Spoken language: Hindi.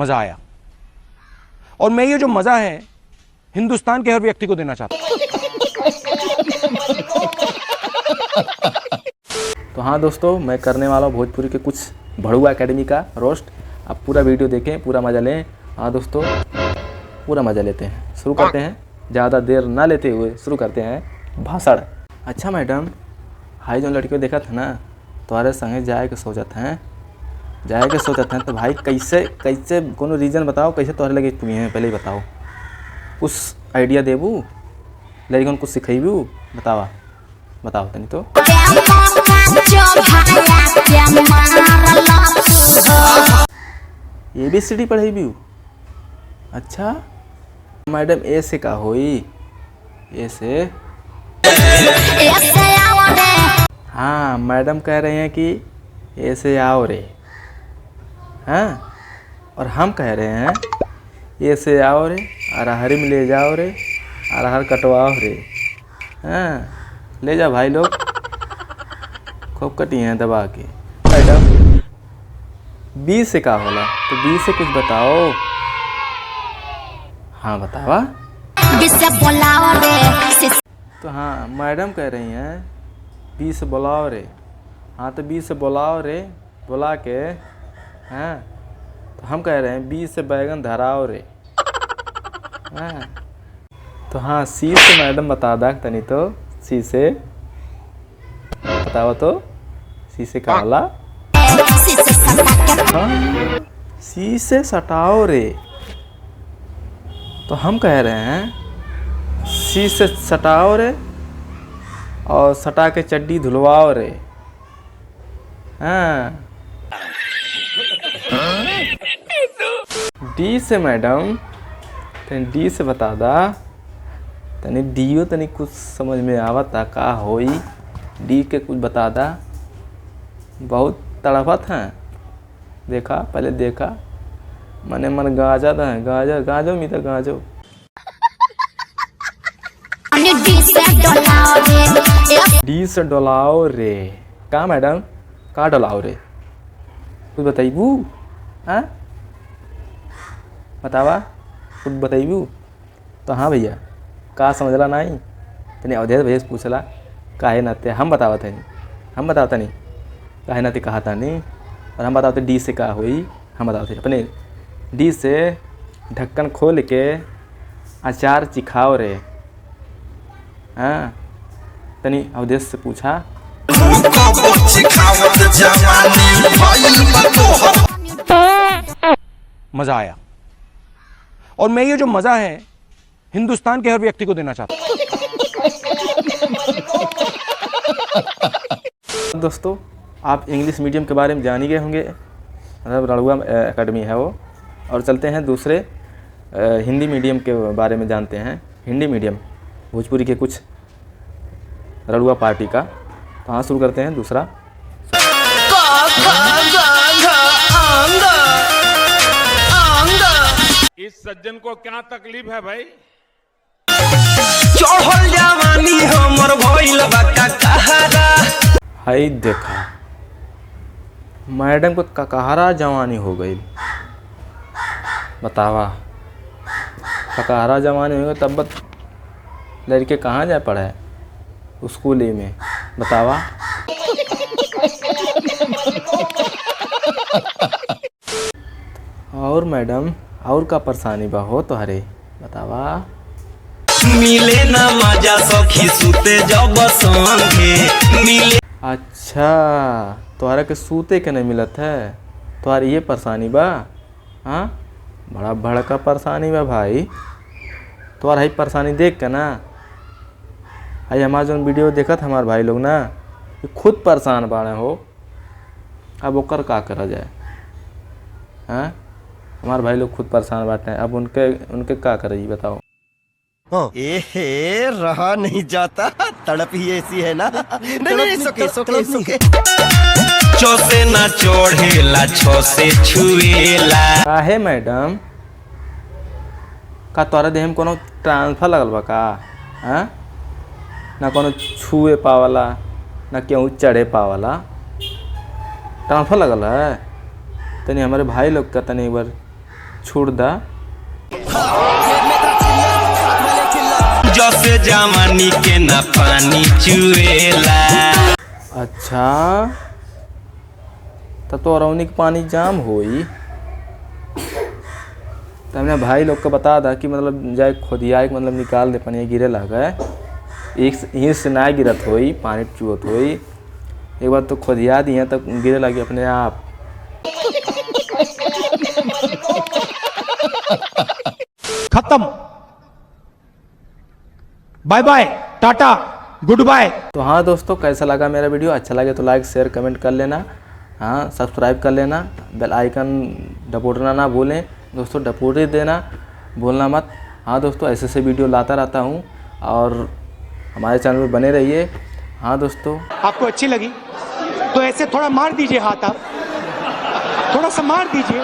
मजा आया। और मैं ये जो मजा है हिंदुस्तान के हर व्यक्ति को देना चाहता हूं। तो हाँ दोस्तों, मैं करने वाला हूँ भोजपुरी के कुछ भड़ुआ एकेडमी का रोस्ट। आप पूरा वीडियो देखें, पूरा मज़ा लें। हाँ दोस्तों, पूरा मज़ा लेते हैं। शुरू करते हैं, ज़्यादा देर ना लेते हुए शुरू करते हैं भाषण। अच्छा मैडम, हाई जो लड़कियों देखा था ना, तुम्हारे संगे जाए के सोचत हैं, तो भाई कैसे कोनो रीज़न बताओ, कैसे तुम्हारे लगे तुम्हें हैं, पहले ही बताओ। कुछ आइडिया देबू, लड़कियों कुछ सिखेबू, बताओ तनी तो। ABCD पढ़ेबू? अच्छा मैडम, ए से का होई? ए से हाँ, मैडम कह रहे हैं कि ए से आओ रे। हाँ, और हम कह रहे हैं ए से आओ रे, अरहर में ले जाओ रे, अरहर कटवाओ रे। हाँ, ले जा भाई लोग, खूब कटी हैं दबा के। मैडम, बी से का होला? तो बी से कुछ बताओ। हाँ बतावा। तो हाँ, मैडम कह रही हैं बी से बुलाओ रे। हाँ, तो बी से बुलाओ रे, बुला के। हाँ, तो हम कह रहे हैं बी से बैगन धराओ रे। हाँ, तो हाँ, सी से मैडम बता दा तनी तो। सी से बताओ तो, सी से का होला? हाँ, सी से सटाओ रे। तो हम कह रहे हैं सी से सटाओ रे, और सटा के चड्डी धुलवाओ रे। हाँ, डी से मैडम, तनी डी से बता दा तनी। डीओ तनी कुछ समझ में आवता का होई? डी के कुछ बता दा। बहुत तड़पत हैं, देखा पहले देखा, मने मन गाजा था, गाजो मी तो गाजो। डी से डोलाओ रे। का मैडम, का डोलाओ रे? कुछ बताइबू? हाँ बतावा, कुछ बताइबू? तो हाँ भैया, का समझला नहीं? तनी अवधेश भैया से पूछला काहे नाते हम बतावत नहीं काहे नाते कहा था नहीं। और हम बताते डी से का हुई, हम बताते अपने। डी से ढक्कन खोल के अचार चिखाओ रे। हाँ, तनी अवधेश से पूछा। मजा आया। और मैं ये जो मजा है हिंदुस्तान के हर व्यक्ति को देना चाहता हूं। दोस्तों, आप इंग्लिश मीडियम के बारे में जान ही गए होंगे, मतलब रड़ुआ एकेडमी है वो। और चलते हैं दूसरे हिंदी मीडियम के बारे में जानते हैं। हिंदी मीडियम भोजपुरी के कुछ रड़ुआ पार्टी का। तो हाँ, शुरू करते हैं दूसरा। इस सज्जन को क्या तकलीफ है भाई? चढ़ल जवानी हमर भइल बा ककहरा। हाय देखा, मैडम को ककहरा जवानी हो गई। बतावा, ककहरा जवानी हो गई तब लड़के कहाँ जा पड़े? स्कूल ही में। बतावा। और मैडम, और का परेशानी बा हो तोहरे? बतावा। मिले ना मजा सखी सुते जब संगे मिले। अच्छा, तोहरा के सूते के नहीं मिलत है, तोहरा ये परेशानी बा? हाँ, बड़ा बड़का परेशानी बा भाई। तोहरा ही परेशानी देख के ना, हाई हमारा जो वीडियो देखत हमारे भाई लोग ना, ये खुद परेशान बाड़े हो। अब ओकर का करा जाए? हाँ, हमारे भाई लोग खुद परेशान बाटे हैं, अब उनके का करें बताओ। एहे, रहा नहीं जाता, तड़प ही ऐसी है ना। नहीं, सुके। चो से ना चढ़ेला, छो से छुएला। काहे मैडम, का तोरा देह में कोनो ट्रांसफर लगल बा का? हाँ, ना कोनो छुए पावला, ना केहू चढ़े पावला, ट्रांसफर लगल है। तनी हमारे भाई लोग का तनी एक बार छोड़ दा। जैसे जवानी के ना पानी चुएला। अच्छा, तब तो अरौनी के पानी जाम होई। तो हमने भाई लोग को बता दा कि मतलब जाए खोदिया के मतलब निकाल दे, पानी गिरे लगा एक यहीं से ना गिरत होई, पानी चुअत होई। एक बार तो खोदिया दिए तब गिरे लगे अपने आप। खत्म, bye bye, tata, goodbye. तो हाँ दोस्तों, कैसा लगा मेरा वीडियो? अच्छा लगे तो लाइक शेयर कमेंट कर लेना। हाँ, सब्सक्राइब कर लेना, बेल आइकन दबाना ना भूलें दोस्तों, दबा देना, भूलना मत। हाँ दोस्तों, ऐसे ऐसे वीडियो लाता रहता हूँ और हमारे चैनल पर बने रहिए। हाँ दोस्तों, आपको अच्छी लगी तो ऐसे थोड़ा मार दीजिए हाथ, आप थोड़ा सा मार दीजिए।